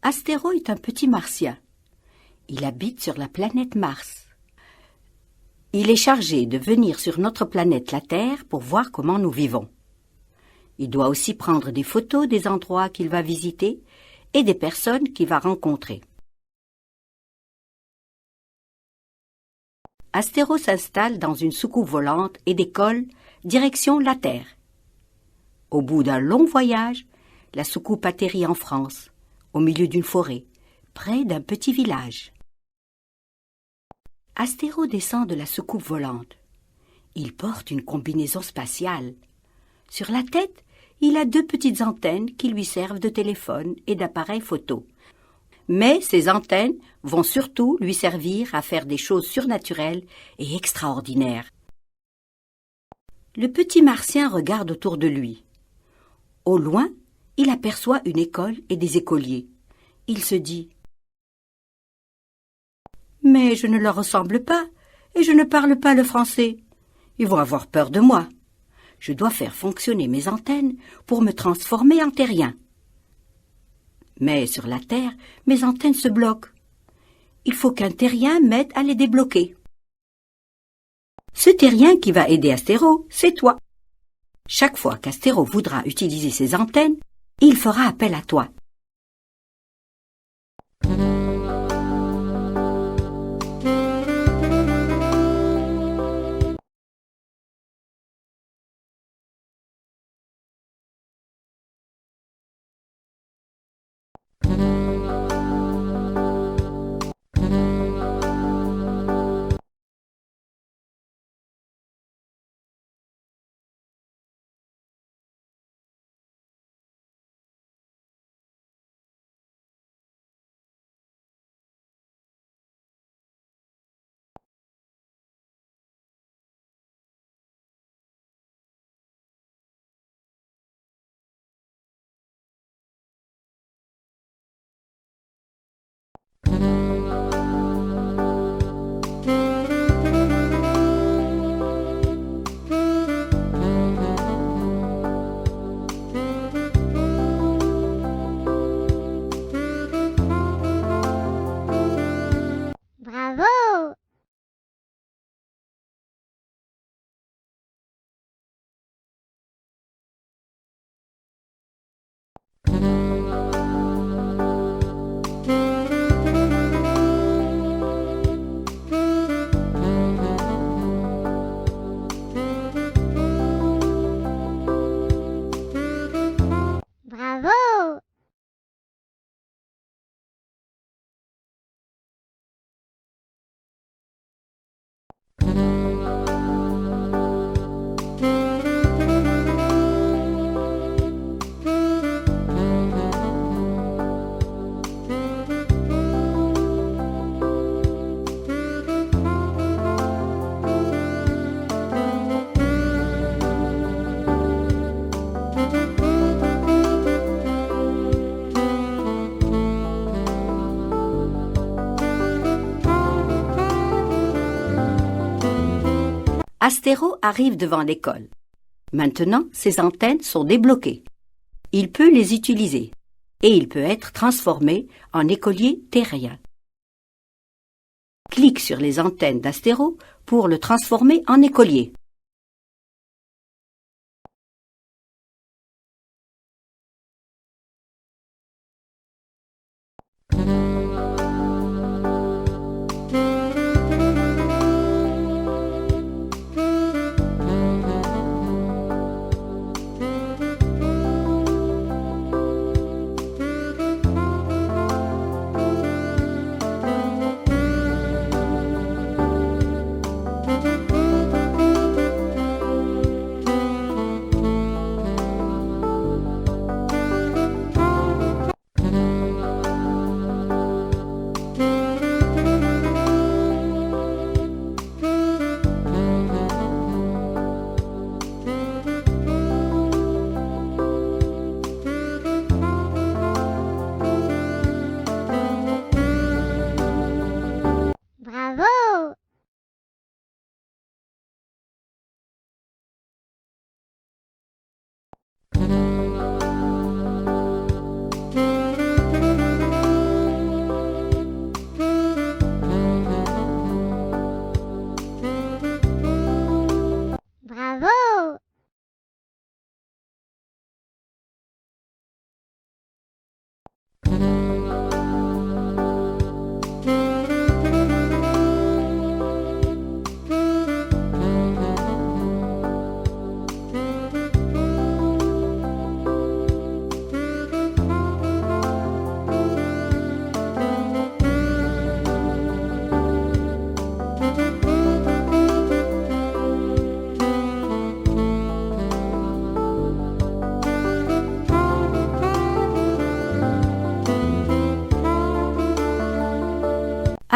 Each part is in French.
Astéro est un petit martien. Il habite sur la planète Mars. Il est chargé de venir sur notre planète la Terre pour voir comment nous vivons. Il doit aussi prendre des photos des endroits qu'il va visiter et des personnes qu'il va rencontrer. Astéro s'installe dans une soucoupe volante et décolle direction la Terre. Au bout d'un long voyage, la soucoupe atterrit en France, au milieu d'une forêt, près d'un petit village. Astéro descend de la soucoupe volante. Il porte une combinaison spatiale. Sur la tête, il a 2 petites antennes qui lui servent de téléphone et d'appareil photo. Mais ces antennes vont surtout lui servir à faire des choses surnaturelles et extraordinaires. Le petit martien regarde autour de lui. Au loin, il aperçoit une école et des écoliers. Il se dit « Mais je ne leur ressemble pas et je ne parle pas le français. Ils vont avoir peur de moi. Je dois faire fonctionner mes antennes pour me transformer en terrien. » Mais sur la Terre, mes antennes se bloquent. Il faut qu'un terrien m'aide à les débloquer. Ce terrien qui va aider Astéro, c'est toi. Chaque fois qu'Astéro voudra utiliser ses antennes, il fera appel à toi. Bravo! Bravo! Astéro arrive devant l'école. Maintenant, ses antennes sont débloquées. Il peut les utiliser et il peut être transformé en écolier terrien. Clique sur les antennes d'Astéro pour le transformer en écolier.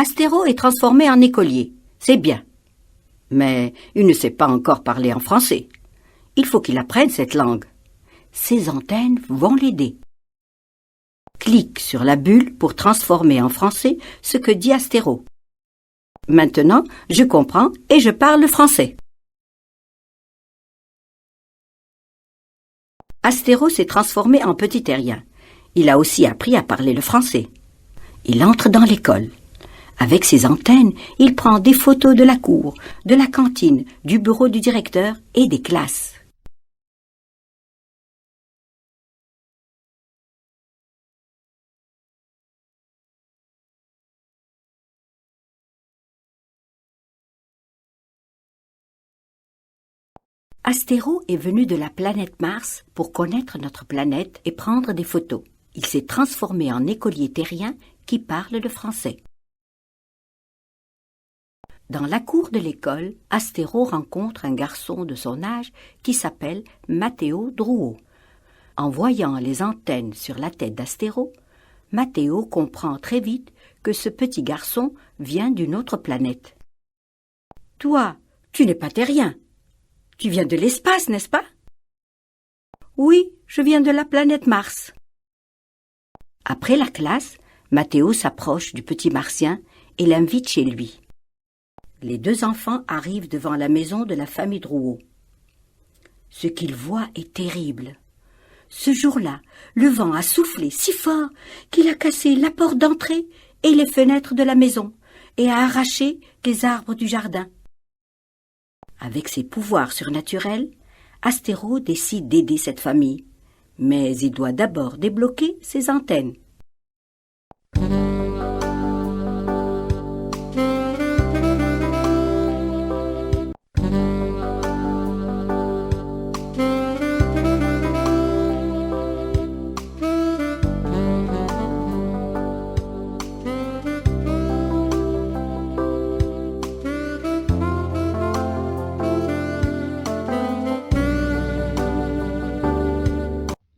Astéro est transformé en écolier. C'est bien. Mais il ne sait pas encore parler en français. Il faut qu'il apprenne cette langue. Ses antennes vont l'aider. Clique sur la bulle pour transformer en français ce que dit Astéro. Maintenant, je comprends et je parle français. Astéro s'est transformé en petit terrien. Il a aussi appris à parler le français. Il entre dans l'école. Avec ses antennes, il prend des photos de la cour, de la cantine, du bureau du directeur et des classes. Astéro est venu de la planète Mars pour connaître notre planète et prendre des photos. Il s'est transformé en écolier terrien qui parle le français. Dans la cour de l'école, Astéro rencontre un garçon de son âge qui s'appelle Mathéo Drouot. En voyant les antennes sur la tête d'Astéro, Mathéo comprend très vite que ce petit garçon vient d'une autre planète. « Toi, tu n'es pas terrien. Tu viens de l'espace, n'est-ce pas ?»« Oui, je viens de la planète Mars. » Après la classe, Mathéo s'approche du petit martien et l'invite chez lui. Les deux enfants arrivent devant la maison de la famille Drouot. Ce qu'ils voient est terrible. Ce jour-là, le vent a soufflé si fort qu'il a cassé la porte d'entrée et les fenêtres de la maison et a arraché les arbres du jardin. Avec ses pouvoirs surnaturels, Astéro décide d'aider cette famille, mais il doit d'abord débloquer ses antennes.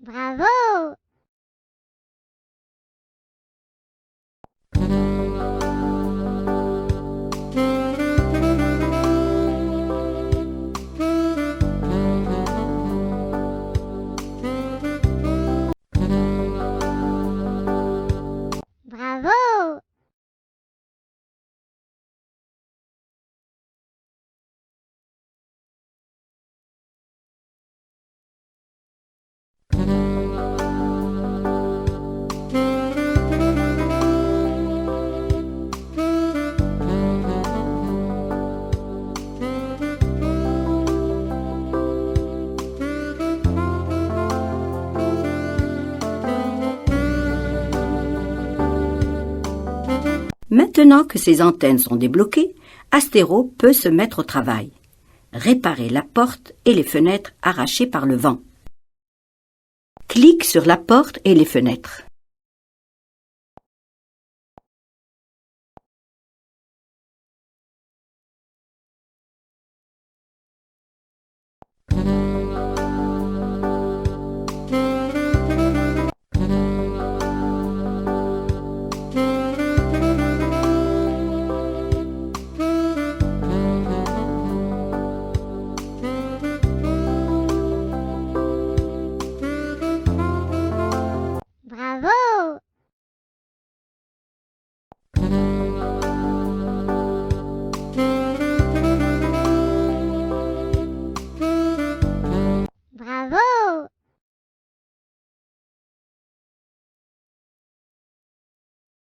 Bravo! Bravo! Maintenant que ses antennes sont débloquées, Astéro peut se mettre au travail. Réparer la porte et les fenêtres arrachées par le vent. Clique sur la porte et les fenêtres.